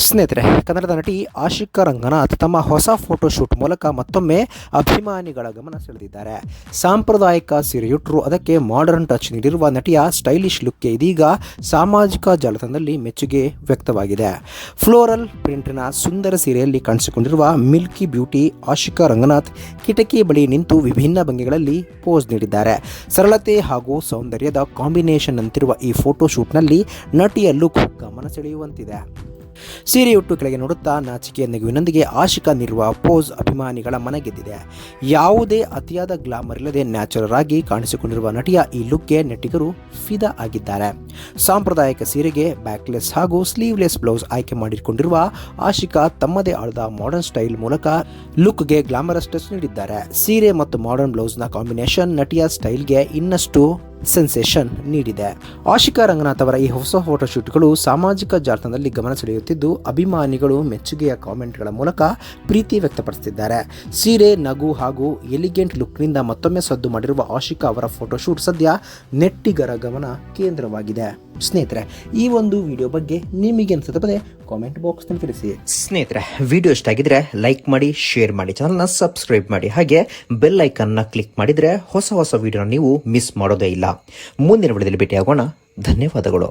ಸ್ನೇಹಿತರೆ, ಕನ್ನಡದ ನಟಿ ಆಶಿಕಾ ರಂಗನಾಥ್ ತಮ್ಮ ಹೊಸ ಫೋಟೋಶೂಟ್ ಮೂಲಕ ಮತ್ತೊಮ್ಮೆ ಅಭಿಮಾನಿಗಳ ಗಮನ ಸೆಳೆದಿದ್ದಾರೆ. ಸಾಂಪ್ರದಾಯಿಕ ಸೀರೆಯುಟ್ಟರು ಅದಕ್ಕೆ ಮಾಡರ್ನ್ ಟಚ್ ನೀಡಿರುವ ನಟಿಯ ಸ್ಟೈಲಿಶ್ ಲುಕ್ಗೆ ಇದೀಗ ಸಾಮಾಜಿಕ ಜಾಲತಾಣದಲ್ಲಿ ಮೆಚ್ಚುಗೆ ವ್ಯಕ್ತವಾಗಿದೆ. ಫ್ಲೋರಲ್ ಪ್ರಿಂಟಿನ ಸುಂದರ ಸೀರೆಯಲ್ಲಿ ಕಾಣಿಸಿಕೊಂಡಿರುವ ಮಿಲ್ಕಿ ಬ್ಯೂಟಿ ಆಶಿಕಾ ರಂಗನಾಥ್ ಕಿಟಕಿ ಬಳಿ ನಿಂತು ವಿಭಿನ್ನ ಭಂಗಿಗಳಲ್ಲಿ ಪೋಸ್ ನೀಡಿದ್ದಾರೆ. ಸರಳತೆ ಹಾಗೂ ಸೌಂದರ್ಯದ ಕಾಂಬಿನೇಷನ್ ಅಂತಿರುವ ಈ ಫೋಟೋಶೂಟ್ನಲ್ಲಿ ನಟಿಯ ಲುಕ್ ಗಮನ ಸೆಳೆಯುವಂತಿದೆ. ಸೀರೆಯುಟ್ಟು ಕೆಳಗೆ ನೋಡುತ್ತಾ ನಾಚಿಕೆಯ ನಗುವಿನೊಂದಿಗೆ ಆಶಿಕಾ ನೀಡುವ ಪೋಸ್ ಅಭಿಮಾನಿಗಳ ಮನ ಗೆದ್ದಿದೆ. ಯಾವುದೇ ಅತಿಯಾದ ಗ್ಲಾಮರ್ ಇಲ್ಲದೆ ನ್ಯಾಚುರಲ್ ಆಗಿ ಕಾಣಿಸಿಕೊಂಡಿರುವ ನಟಿಯ ಈ ಲುಕ್ಗೆ ನೆಟ್ಟಿಗರು ಫಿದಾ ಆಗಿದ್ದಾರೆ. ಸಾಂಪ್ರದಾಯಿಕ ಸೀರೆಗೆ ಬ್ಯಾಕ್ಲೆಸ್ ಹಾಗೂ ಸ್ಲೀವ್ಲೆಸ್ ಬ್ಲೌಸ್ ಆಯ್ಕೆ ಮಾಡಿಕೊಂಡಿರುವ ಆಶಿಕಾ ತಮ್ಮದೇ ಆದ ಮಾಡರ್ನ್ ಸ್ಟೈಲ್ ಮೂಲಕ ಲುಕ್ಗೆ ಗ್ಲಾಮರಸ್ ಟಚ್ ನೀಡಿದ್ದಾರೆ. ಸೀರೆ ಮತ್ತು ಮಾಡರ್ನ್ ಬ್ಲೌಸ್ನ ಕಾಂಬಿನೇಷನ್ ನಟಿಯ ಸ್ಟೈಲ್ಗೆ ಇನ್ನಷ್ಟು ಸೆನ್ಸೇಷನ್ ನೀಡಿದೆ. ಆಶಿಕಾ ರಂಗನಾಥ್ ಅವರ ಈ ಹೊಸ ಫೋಟೋಶೂಟ್ಗಳು ಸಾಮಾಜಿಕ ಜಾಲತಾಣದಲ್ಲಿ ಗಮನ ಸೆಳೆಯುತ್ತಿದ್ದು, ಅಭಿಮಾನಿಗಳು ಮೆಚ್ಚುಗೆಯ ಕಾಮೆಂಟ್ಗಳ ಮೂಲಕ ಪ್ರೀತಿ ವ್ಯಕ್ತಪಡಿಸುತ್ತಿದ್ದಾರೆ. ಸೀರೆ, ನಗು ಹಾಗೂ ಎಲಿಗೆಂಟ್ ಲುಕ್ನಿಂದ ಮತ್ತೊಮ್ಮೆ ಸದ್ದು ಮಾಡಿರುವ ಆಶಿಕಾ ಅವರ ಫೋಟೋಶೂಟ್ ಸದ್ಯ ನೆಟ್ಟಿಗರ ಗಮನ ಕೇಂದ್ರವಾಗಿದೆ. ಸ್ನೇಹಿತರೆ, ಈ ಒಂದು ವಿಡಿಯೋ ಬಗ್ಗೆ ನಿಮಗೆ ಅನಿಸುತ್ತದೆ ಕಾಮೆಂಟ್ ಬಾಕ್ಸ್ನಲ್ಲಿ ತಿಳಿಸಿ. ಸ್ನೇಹಿತರೆ, ವಿಡಿಯೋ ಇಷ್ಟ ಆಗಿದ್ರೆ ಲೈಕ್ ಮಾಡಿ, ಶೇರ್ ಮಾಡಿ, ಚಾನಲ್ನ ಸಬ್ಸ್ಕ್ರೈಬ್ ಮಾಡಿ, ಹಾಗೆ ಬೆಲ್ ಐಕನ್ನ ಕ್ಲಿಕ್ ಮಾಡಿದ್ರೆ ಹೊಸ ವಿಡಿಯೋನ ನೀವು ಮಿಸ್ ಮಾಡೋದೇ ಇಲ್ಲ. ಮುಂದಿನ ವಿಡಿಯೋದಲ್ಲಿ ಭೇಟಿಯಾಗೋಣ. ಧನ್ಯವಾದಗಳು.